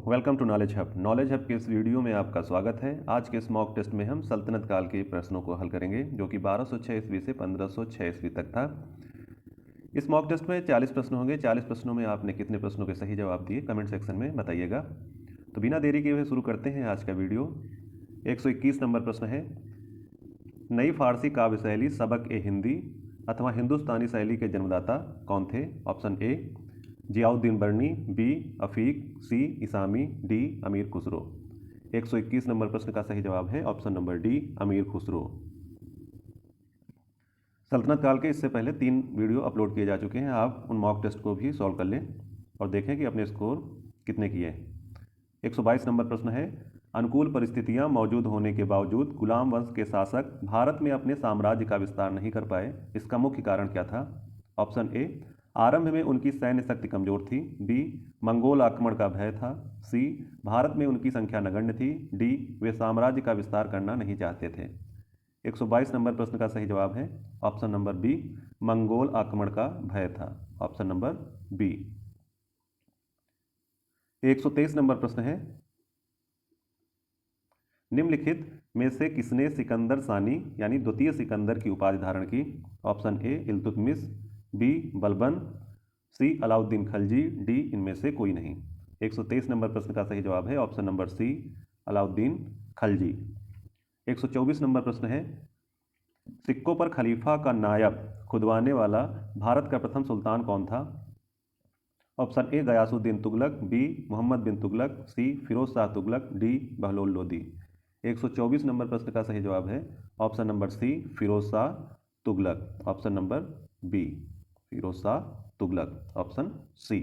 Welcome to knowledge hub. Knowledge hub के इस video में आपका स्वागत है। आज के इस मॉक टेस्ट में हम सल्तनत काल के प्रश्नों को हल करेंगे, जो कि 1206 ईस्वी से 1506 ईस्वी तक था। इस मॉक टेस्ट में 40 प्रश्न होंगे। 40 प्रश्नों में आपने कितने प्रश्नों के सही जवाब दिए, कमेंट सेक्शन में बताइएगा। तो बिना देरी किए हुए शुरू करते हैं आज का वीडियो। 121 नंबर प्रश्न है, नई फारसी काव्य शैली सबक ए हिंदी अथवा हिंदुस्तानी शैली के जन्मदाता कौन थे? Option A Ziauddin Barani, B Afiq, C Isami, D Amir Khusrau. 121 number प्रश्न का सही जवाब है option number D Amir Khusro. सल्तनत काल के इससे पहले 3 वीडियो अपलोड किए जा चुके हैं। आप उन मॉक टेस्ट को भी सॉल्व कर लें और देखें कि अपने स्कोर कितने किए। 122 नंबर प्रश्न है, अनुकूल परिस्थितियां मौजूद होने के बावजूद गुलाम वंश के शासक भारत में अपने साम्राज्य का विस्तार नहीं कर पाए, इसका मुख्य कारण क्या था? ऑप्शन ए आरंभ में उनकी सैन्य शक्ति कमजोर थी, बी मंगोल आक्रमण का भय था, सी भारत में उनकी संख्या नगण्य थी, डी वे साम्राज्य का विस्तार करना नहीं चाहते थे। 122 नंबर प्रश्न का सही जवाब है ऑप्शन नंबर बी मंगोल आक्रमण का भय था। Option number B. 123 नंबर प्रश्न है, निम्नलिखित में से किसने सिकंदर सानी यानी द्वितीय सिकंदर की उपाधि धारण की? Option A Iltutmish, B Balban, C Alauddin Khalji, D इनमें से कोई नहीं। 123 नंबर प्रश्न का सही जवाब है option number C Alauddin Khalji. 124 number प्रश्न है, सिक्कों पर खलीफा का नायब खुदवाने वाला भारत का प्रथम सुल्तान कौन था? Option A Ghiyasuddin Tughlaq, B Muhammad bin Tughlaq, C Firoz Shah Tughlaq, D Bahlol Lodi. 124 number प्रश्न का सही जवाब है option number C Firoz Shah Tughlaq. Option number B Firoz Shah Tughlaq. Option C.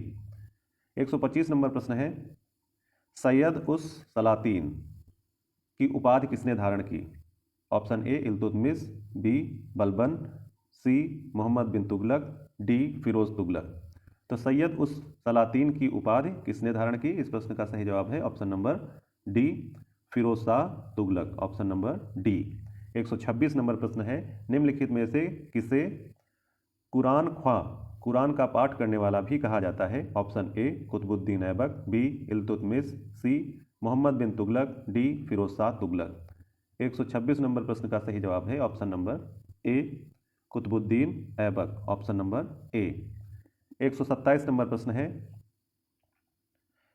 125 number प्रश्न है, सैयद उस सलातीन की उपाधि किसने धारण की? Option A Iltutmish, B Balban, C Muhammad bin Tughlaq, D Firoz Tughlaq. तो सैयद उस सलातीन की उपाधि किसने धारण की? इस प्रश्न का सही जवाब है option number D Firoz Shah Tughlaq. Option number D. 126 number प्रश्न है, निम्नलिखित में से किसे कुरान का पाठ करने वाला भी कहा जाता है? Option A Qutubuddin Aibak, B Iltutmish, C Muhammad bin Tughlaq, D Firoz Shah Tughlaq. 126 number प्रश्न का सही जवाब है option number A Qutubuddin Aibak. Option number A. 127 number प्रश्न है,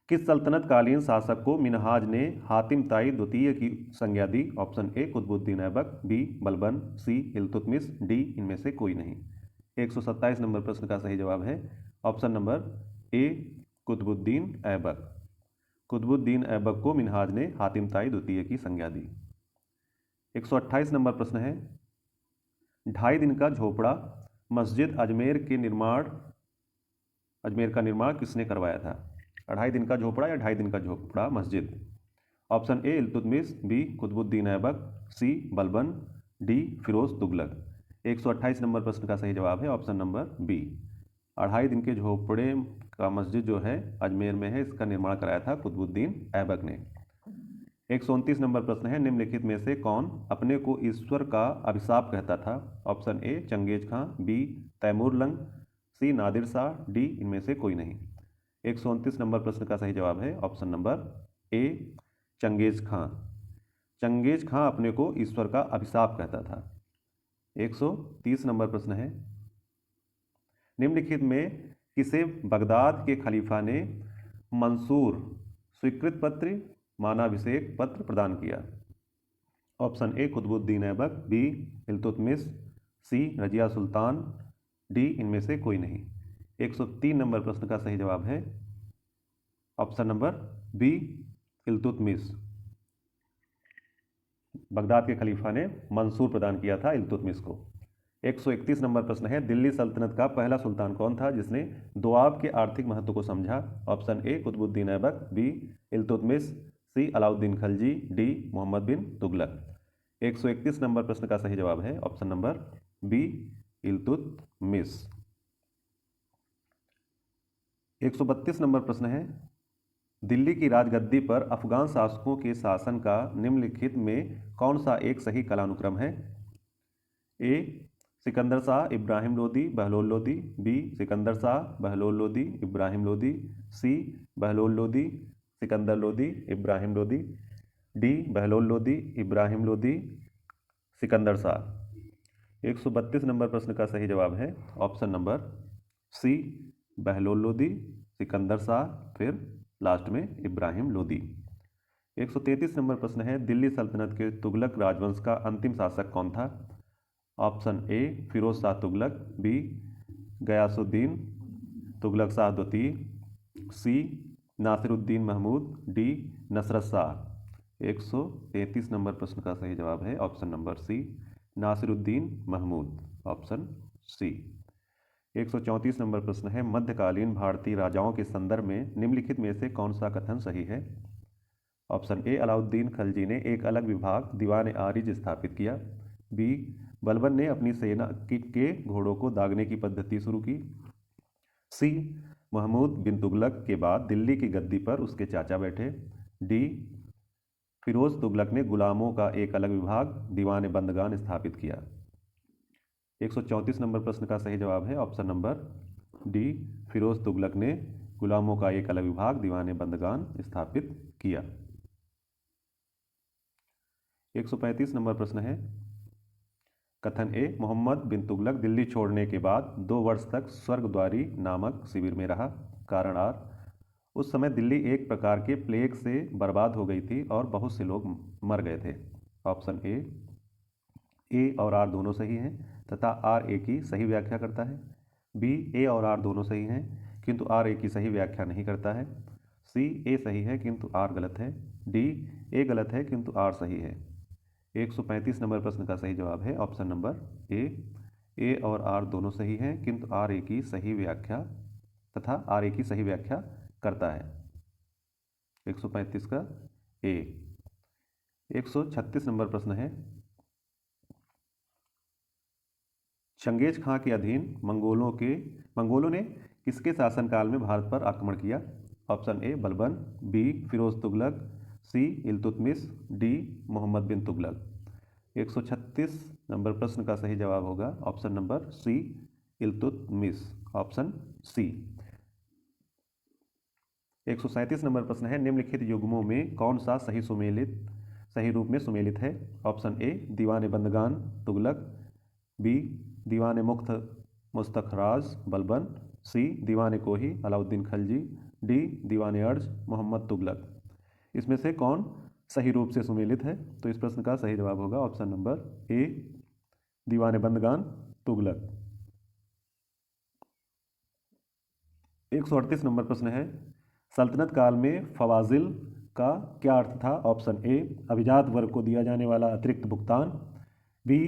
किस सल्तनत कालीन शासक को मिनहाज ने हातिम ताई द्वितीय की संज्ञा दी? Option A Qutubuddin Aibak, B Balban, C Iltutmish, D इनमें से कोई नहीं। 127 नंबर प्रश्न का सही जवाब है option number A Qutubuddin Aibak. Qutbuddin Aibak को मिनहाज ने हातिम ताई द्वितीय की संज्ञा दी। 128 नंबर प्रश्न है, 2.5 दिन का झोपड़ा मस्जिद अजमेर का निर्माण किसने करवाया था? 2.5 दिन का झोपड़ा या 2.5 दिन का झोपड़ा मस्जिद? Option A Iltutmish, B Qutbuddin Aibak, C Balban, D Firoz Tughlaq. 128 number प्रश्न का सही जवाब है ऑप्शन नंबर बी 2.5 दिन के झोपड़े का मस्जिद जो है अजमेर में है, इसका निर्माण कराया था कुतुबुद्दीन ऐबक ने। 129 नंबर प्रश्न है, निम्नलिखित में से कौन अपने को ईश्वर का अभिशाप कहता था? Option A Genghis Khan, B Timur Lang, C Nadir Shah, D इनमें से कोई नहीं। 129 नंबर प्रश्न का सही जवाब है option number A Genghis Khan. Genghis Khan अपने को ईश्वर का अभिशाप कहता था। 130 नंबर प्रश्न है, निम्नलिखित में किसे बगदाद के खलीफा ने मंसूर स्वीकृत पत्र मानाभिषेक पत्र प्रदान किया? Option A Qutubuddin Aibak, B Iltutmish, C Razia Sultan, D इनमें से कोई नहीं। 103 नंबर प्रश्न का सही जवाब है option number B Iltutmish. Baghdad के खलीफा ने मंसूर प्रदान किया था इल्तुतमिश को। 131 नंबर प्रश्न है, दिल्ली सल्तनत का पहला सुल्तान कौन था जिसने दोआब के आर्थिक महत्व को समझा? Option A Qutubuddin Aibak, B Iltutmish, C Alauddin Khalji, D Mohammad bin Tughlaq. 131 number प्रश्न का सही जवाब है option number B Iltutmish. 132 number प्रश्न है, दिल्ली की राजगद्दी पर अफगान शासकों के शासन का निम्नलिखित में कौन सा एक सही कालानुक्रम है? A Sikandar Shah Ibrahim Lodi Bahlol Lodi, B Sikandar Shah Bahlol Lodi Ibrahim Lodi, C Bahlol Lodi Sikandar Lodi, Ibrahim Lodi, D Bahlol Lodi, Ibrahim Lodi, Sikandar Shah. 132 number प्रश्न का सही जवाब है option number C, Bahlol Lodi, Sikandar Shah, फिर लास्ट में इब्राहिम लोदी। 133 नंबर प्रश्न है, दिल्ली सल्तनत के तुगलक राजवंश का अंतिम शासक कौन था? Option A Firoz Shah Tughlaq, B Ghiyasuddin Tughlaq Shah द्वितीय, C Nasiruddin Mahmud, D Nusrat Shah. 133 number प्रश्न का सही जवाब है option number C, Nasiruddin Mahmud, option C. 134 number प्रश्न है, मध्यकालीन भारतीय राजाओं के संदर्भ में निम्नलिखित में से कौन सा कथन सही है? ऑप्शन ए अलाउद्दीन खलजी ने एक अलग विभाग दीवान आरिज स्थापित किया, बी बलबन ने अपनी सेना के घोड़ों को दागने की पद्धति शुरू की, सी महमूद बिन तुगलक के बाद दिल्ली की गद्दी पर उसके चाचा बैठे, डी फिरोज तुगलक ने गुलामों का एक अलग विभाग दीवान बंदगान स्थापित किया। 134 नंबर प्रश्न का सही जवाब है option number D, Firoz Tughlaq ने गुलामों का एक अलग विभाग दीवान बंदगान स्थापित किया। 135 नंबर प्रश्न है, कथन ए मोहम्मद बिन तुगलक दिल्ली छोड़ने के बाद 2 वर्ष तक स्वर्गद्वारी नामक शिविर में रहा, कारण आर उस समय दिल्ली एक प्रकार के प्लेग से बर्बाद हो गई थी और बहुत से लोग मर गए थे। ऑप्शन ए और आर दोनों सही हैं तथा आर ए की सही व्याख्या करता है, बी ए और आर दोनों सही हैं किंतु आर ए की सही व्याख्या नहीं करता है, सी ए सही है किंतु आर गलत है, डी ए गलत है किंतु आर सही है। 135 नंबर प्रश्न का सही जवाब है ऑप्शन नंबर ए और आर दोनों सही हैं किंतु आर ए की सही व्याख्या तथा आर ए की सही व्याख्या करता है। 135 का ए। 136 नंबर प्रश्न है, चंगेज खां के अधीन मंगोलों ने किसके शासनकाल में भारत पर आक्रमण किया? Option A Balban, B Firoz Tughlaq, C Iltutmish, D Mohammad bin Tughlaq. 136 number प्रश्न का सही जवाब होगा option number C, Iltutmish, option C. 137 number प्रश्न है, निम्नलिखित युग्मों में कौन सा सही रूप में सुमेलित है? Option A Diwan बंदगान Tughlaq, B Diwan Mustakhraj Balban, C Diwan Kohi Alauddin Khalji, D दीवान अर्ज मोहम्मद तुगलक। इसमें से कौन सही रूप से सुमेलित है? तो इस प्रश्न का सही जवाब होगा option number A, Diwan बंदगान Tughlaq. 138 number प्रश्न है, सल्तनत काल में फवाजिल का क्या अर्थ था? ऑप्शन ए अभिजात वर्ग को दिया जाने वाला अतिरिक्त भुगतान, बी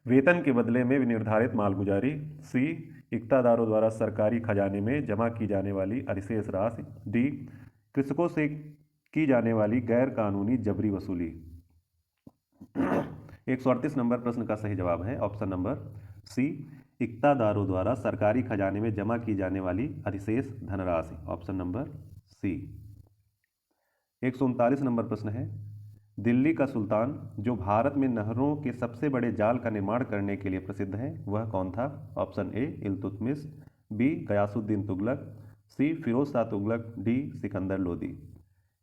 वेतन के बदले में निर्धारित मालगुजारी, सी इक्तादारों द्वारा सरकारी खजाने में जमा की जाने वाली अधिशेष राशि, डी कृषकों से की जाने वाली गैर कानूनी जबरी वसूली। 138 नंबर प्रश्न का सही जवाब है ऑप्शन नंबर सी, इक्तादारों द्वारा सरकारी खजाने में जमा की जाने वाली अधिशेष धनराशि, ऑप्शन नंबर सी। 139 नंबर प्रश्न है, दिल्ली का सुल्तान जो भारत में नहरों के सबसे बड़े जाल का निर्माण करने के लिए प्रसिद्ध है वह कौन था? Option A Iltutmish, B Ghiyasuddin Tughlaq, C Firoz Shah Tughlaq, D Sikandar Lodi.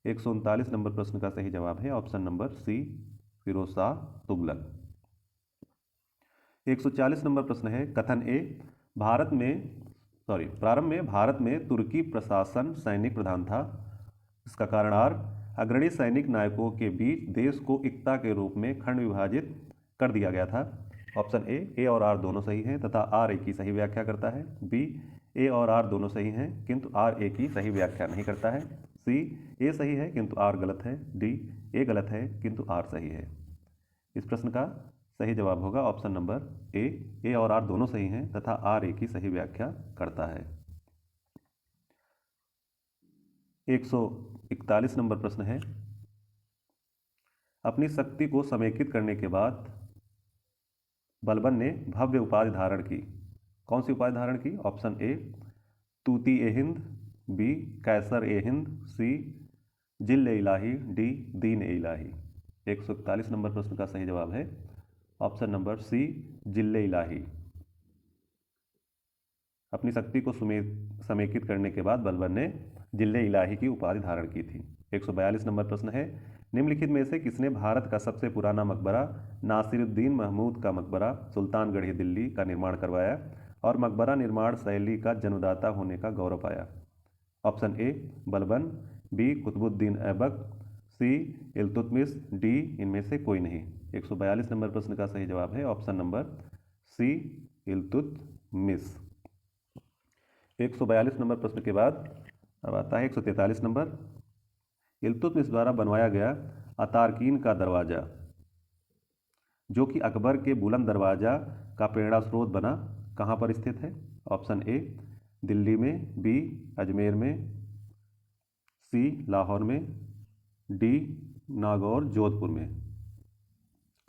139 number प्रश्न का सही जवाब है option number C, Firoz Shah Tughlaq. 140 number प्रश्न है, कथन ए प्रारंभ में भारत में तुर्की प्रशासन सैनिक प्रधान था, इसका कारण आर अग्रणी सैनिक नायकों के बीच देश को एकता के रूप में खंड विभाजित कर दिया गया था। ऑप्शन ए और आर दोनों सही हैं तथा आर ए की सही व्याख्या करता है, बी ए और आर दोनों सही हैं किंतु आर ए की सही व्याख्या नहीं करता है, सी ए सही है किंतु आर गलत है, डी ए गलत है किंतु आर सही है। इस प्रश्न का सही जवाब होगा ऑप्शन नंबर ए और आर दोनों सही हैं तथा आर ए की सही व्याख्या करता है। 141 नंबर प्रश्न है, अपनी शक्ति को समेकित करने के बाद बलबन ने भव्य उपाधि धारण की, कौन सी उपाधि धारण की? Option A Tuti e Hind, B Kaiser e Hind, C Zill e Ilahi, D Deen A Ilahi. 141 number प्रश्न का सही जवाब है ऑप्शन नंबर सी, जिल ए इलाही। अपनी शक्ति को समेकित करने के बाद बलबन ने जिल ए इलाही की उपाधि धारण की थी। 142 नंबर प्रश्न है, निम्नलिखित में से किसने भारत का सबसे पुराना मकबरा नासिरुद्दीन महमूद का मकबरा सुल्तानगढ़ी दिल्ली का निर्माण करवाया और मकबरा निर्माण शैली का जन्मदाता होने का गौरव पाया? Option A Balban, B Qutbuddin Aibak, C Iltutmish, D इनमें से कोई नहीं। 142 नंबर प्रश्न का सही जवाब है option number C Iltutmish. 142 number प्रश्न के बाद अब आता है 143 नंबर, इल्तुतमिश द्वारा बनवाया गया अतारकीन का दरवाज़ा जो कि अकबर के बुलंद दरवाज़ा का प्रेरणा स्रोत बना कहाँ पर स्थित है? ऑप्शन ए दिल्ली में, बी अजमेर में, सी लाहौर में, डी नागौर जोधपुर में।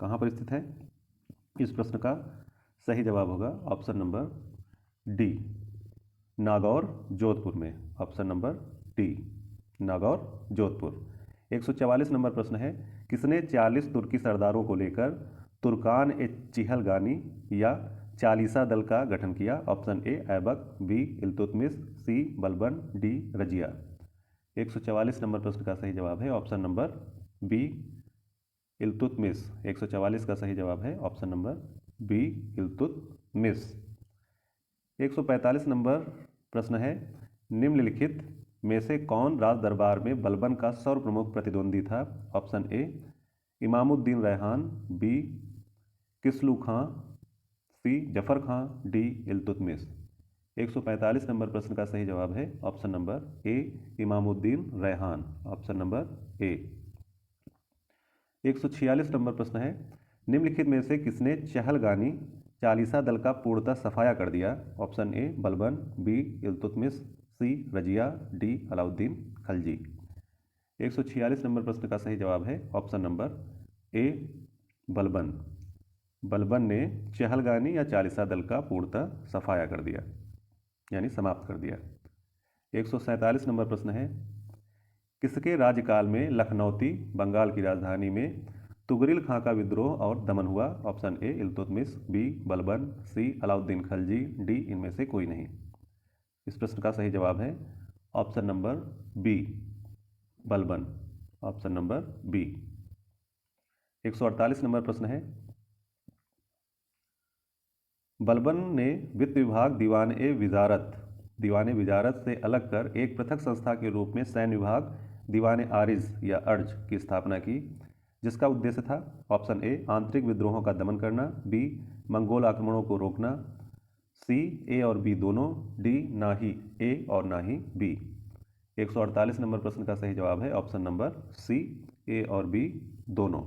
कहाँ पर स्थित है? इस प्रश्न का सही जवाब होगा option number D Nagaur Jodhpur में। Option number D Nagaur Jodhpur. 144 number प्रश्न है, किसने 40 तुर्की सरदारों को लेकर तुर्कान ए चिहलगानी या चालीसा दल का गठन किया? Option A Aibak, B Iltutmish, C Balban, D Razia. 144 number प्रश्न का सही जवाब है ऑप्शन नंबर बी इल्तुतमिश। 144 का सही जवाब है option number B Iltutmish. 145 number प्रश्न है, निम्नलिखित में से कौन राज दरबार में बलबन का सर्वप्रमुख प्रतिद्वंदी था? Option A Imamuddin Raihan, B Kislu Khan, C Zafar Khan, D Iltutmish. 145 number प्रश्न का सही जवाब है option number A Imamuddin Raihan. Option number A. 146 number प्रश्न है, निम्नलिखित में से किसने चहलगानी चालीसा दल का पूर्णतः सफाया कर दिया? Option A Balban, B Iltutmish, C Razia, D Alauddin Khalji. 146 number प्रश्न का सही जवाब है option number A Balban. Balban ने चहलगानी या चालीसा दल का पूर्णतः सफाया कर दिया यानी समाप्त कर दिया। 147 नंबर प्रश्न है, किसके राज्यकाल में लखनौती बंगाल की राजधानी में तुगरिल खां का विद्रोह और दमन हुआ? Option A Iltutmish, B Balban, C Alauddin Khalji, D इनमें से कोई नहीं। इस प्रश्न का सही जवाब है option number B Balban. Option number B. 148 number प्रश्न है, बलबन ने वित्त विभाग दीवान विजारत से अलग कर एक पृथक संस्था के रूप में सैन्य विभाग दीवान आरिज या अर्ज की स्थापना की, जिसका उद्देश्य था? ऑप्शन ए आंतरिक विद्रोहों का दमन करना, बी मंगोल आक्रमणों को रोकना, सी ए और बी दोनों, डी ना ही ए और ना ही बी। 148 नंबर प्रश्न का सही जवाब है ऑप्शन नंबर सी ए और बी दोनों।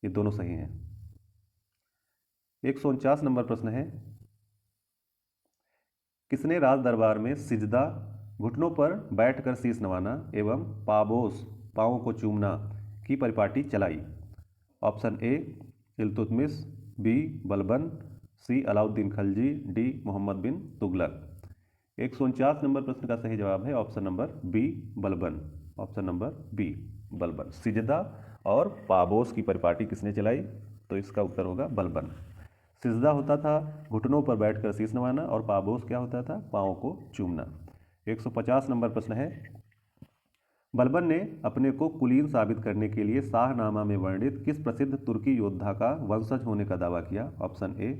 ये दोनों सही हैं। 149 नंबर प्रश्न है, किसने राज दरबार में सिजदा घुटनों पर बैठकर शीश नवाना एवं पाबोस पाँवों को चूमना की परिपाटी चलाई? Option A Iltutmish, B Balban, C Alauddin Khalji, D Mohammad bin Tughlaq. 149 number प्रश्न का सही जवाब है option number B Balban. Option number B Balban. सिजदा और पाबोस की परिपाटी किसने चलाई? तो इसका उत्तर होगा बलबन। सिजदा होता था घुटनों पर बैठकर शीश नवाना और पाबोस क्या होता था? पाँव को चूमना। 150 नंबर प्रश्न है, बलबन ने अपने को कुलीन साबित करने के लिए शाहनामा में वर्णित किस प्रसिद्ध तुर्की योद्धा का वंशज होने का दावा किया? ऑप्शन ए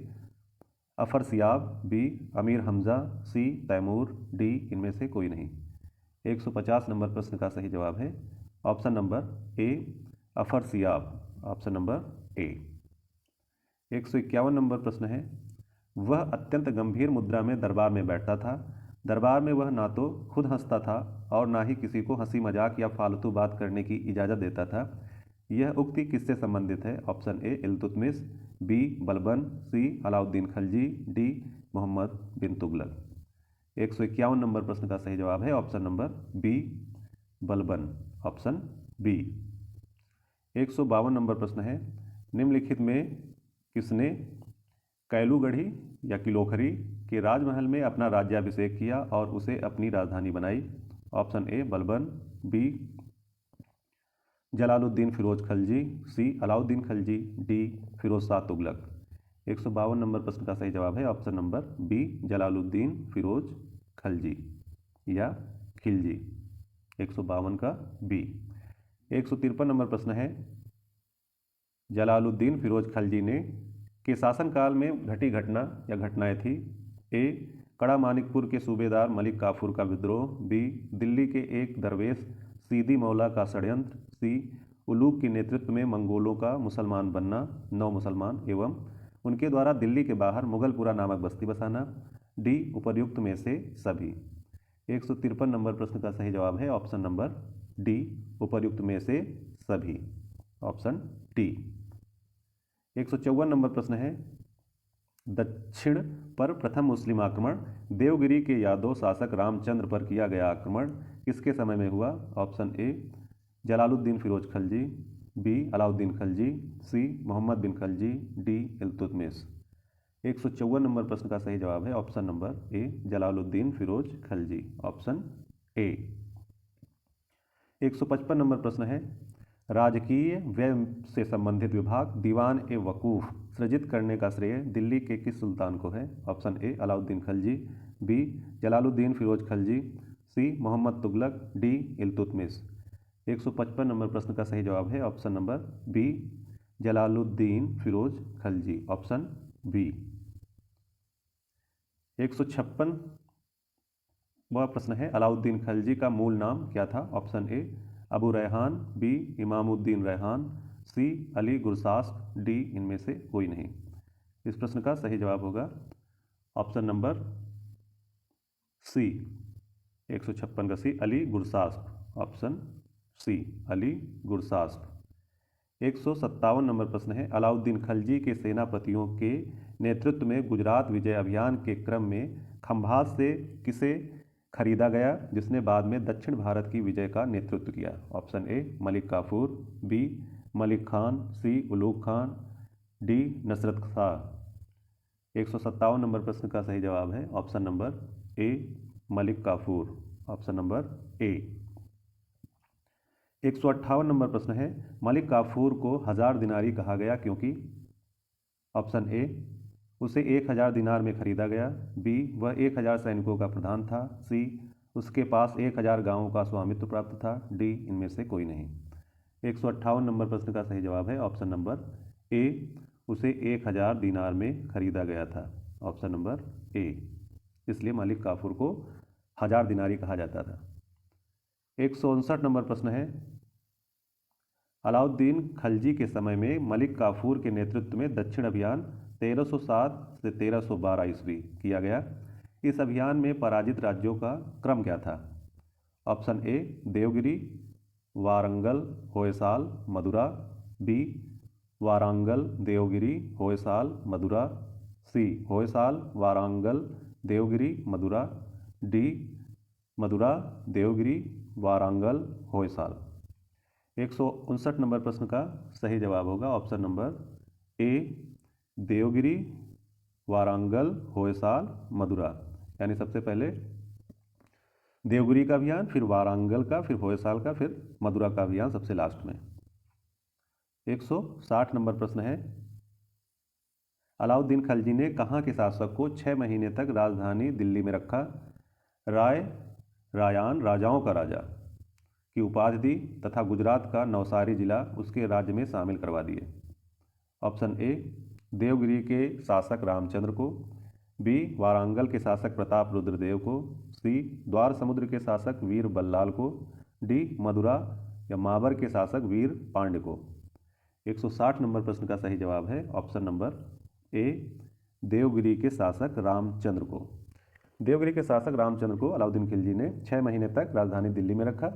अफरसियाब, बी अमीर हमजा, सी तैमूर, डी इनमें से कोई नहीं। 150 नंबर प्रश्न का सही जवाब है option number A Afrasiyab. Option number A. 151 number प्रश्न है, वह अत्यंत गंभीर मुद्रा में दरबार में बैठता था। दरबार में वह ना तो खुद हंसता था और ना ही किसी को हंसी मजाक या फालतू बात करने की इजाज़त देता था। यह उक्ति किससे संबंधित है? Option A Iltutmish, B Balban, C Alauddin Khalji, D Mohammad bin Tughlaq. 151 number प्रश्न का सही जवाब है option number B Balban. Option B. 152 number प्रश्न है, निम्नलिखित में किसने कैलूगढ़ी या किलोखरी के राजमहल में अपना राज्याभिषेक किया और उसे अपनी राजधानी बनाई? Option A Balban, B Jalaluddin Firoz Khalji, C Alauddin Khalji, D Firoz Shah Tughlaq. 152 number प्रश्न का सही जवाब है option number B Jalaluddin Firoz Khalji या खिलजी। 152 का बी। 153 नंबर प्रश्न है, जलालुद्दीन फिरोज खलजी ने के शासनकाल में घटी घटना या घटनाएं थी। ए, कड़ा मानिकपुर के सूबेदार मलिक काफूर का विद्रोह। बी, दिल्ली के एक दरवेश सीदी मौला का षड्यंत्र। सी, उलूग के नेतृत्व में मंगोलों का मुसलमान बनना, 9 मुसलमान एवं उनके द्वारा दिल्ली के बाहर मुगलपुरा नामक बस्ती बसाना। डी, उपर्युक्त में से सभी। 153 नंबर प्रश्न का सही जवाब है ऑप्शन नंबर डी, उपर्युक्त में से सभी, ऑप्शन डी। 154 नंबर प्रश्न है, दक्षिण पर प्रथम मुस्लिम आक्रमण देवगिरी के यादव शासक रामचंद्र पर किया गया आक्रमण किसके समय में हुआ? Option A, Jalaluddin Firoz Khalji. B, Alauddin Khalji. C, Muhammad bin Khalji. D, Iltutmish. 154 number प्रश्न का सही जवाब है option number A, Jalaluddin Firoz Khalji, option A. 155 number प्रश्न है, राजकीय व्यय से संबंधित विभाग दीवान ए वकूफ सृजित करने का श्रेय दिल्ली के किस सुल्तान को है? Option A, Alauddin Khalji. B, Jalaluddin Firoz Khalji. C, Muhammad Tughlaq. D, Iltutmish. 155 number प्रश्न का सही जवाब है option number B, Jalaluddin Firoz Khalji, option B. 156 वह प्रश्न है, अलाउद्दीन खलजी का मूल नाम क्या था? Option A, Abu Rehan. B, Imamuddin Rehan. C, Ali Gurshasp. D, इनमें से कोई नहीं। इस प्रश्न का सही जवाब होगा ऑप्शन नंबर सी, 156 का C, Ali Gurshasp, option C, Ali Gurshasp. 157 number प्रश्न है, अलाउद्दीन खलजी के सेनापतियों के नेतृत्व में गुजरात विजय अभियान के क्रम में खंभात से किसे खरीदा गया जिसने बाद में दक्षिण भारत की विजय का नेतृत्व किया? Option A, Malik Kafur. B, Malik Khan. C, Ulugh Khan. D, Nusrat Shah. 157 number प्रश्न का सही जवाब है option number A, Malik Kafur, option number A. 158 number प्रश्न है, मलिक काफूर को 1000 दिनारी कहा गया क्योंकि? ऑप्शन ए, उसे 1000 दिनार में खरीदा गया। बी, वह 1000 सैनिकों का प्रधान था। सी, उसके पास 1000 गांवों का स्वामित्व प्राप्त था। डी, इनमें से कोई नहीं। 158 नंबर प्रश्न का सही जवाब है ऑप्शन नंबर ए, उसे 1000 दिनार में खरीदा गया था, ऑप्शन नंबर ए। इसलिए मलिक काफूर को 1000 दिनारी कहा जाता था। 159 नंबर प्रश्न है, अलाउद्दीन खलजी के समय में मलिक काफूर के नेतृत्व में दक्षिण अभियान 1307 से 1312 ईस्वी किया गया। इस अभियान में पराजित राज्यों का क्रम क्या था? Option A, Devagiri, Warangal, Hoysala, Madura. B, Warangal, Devagiri, Hoysala, Madura. C, Hoysala, Warangal, Devagiri, Madura. D, Madura, Devagiri, Warangal, Hoysala. 159 number प्रश्न का सही जवाब होगा option number A, Devagiri, Warangal, Hoysala, Madura. यानी सबसे पहले देवगिरी का अभियान, फिर वारंगल का, फिर होयसाल का, फिर मदुरा का अभियान सबसे लास्ट में। 160 नंबर प्रश्न है, अलाउद्दीन खलजी ने कहाँ के शासक को 6 महीने तक राजधानी दिल्ली में रखा? रायान, राजाओं का राजा की उपाधि दी तथा गुजरात का नवसारी जिला उसके राज्य में शामिल करवा दिए। ऑप्शन ए, देवगिरी के शासक रामचंद्र को। बी, वारंगल के शासक प्रताप रुद्रदेव को। सी, द्वार समुद्र के शासक वीर बल्लाल को। डी, मदुरा या माबर के शासक वीर पांड्य को। 160 नंबर प्रश्न का सही जवाब है ऑप्शन नंबर ए, देवगिरी के शासक रामचंद्र को। देवगिरी के शासक रामचंद्र को अलाउद्दीन खिलजी ने 6 महीने तक राजधानी दिल्ली में रखा,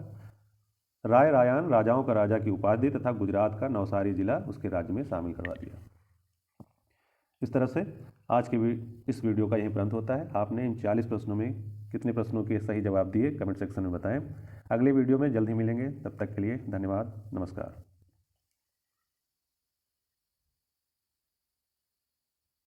रायान, राजाओं का राजा की उपाधि तथा गुजरात का नवसारी जिला उसके राज्य में शामिल करवा दिया। इस तरह से आज के इस वीडियो का यही अंत होता है। आपने इन 40 प्रश्नों में कितने प्रश्नों के सही जवाब दिए कमेंट सेक्शन में बताएं। अगले वीडियो में जल्द ही मिलेंगे, तब तक के लिए धन्यवाद, नमस्कार।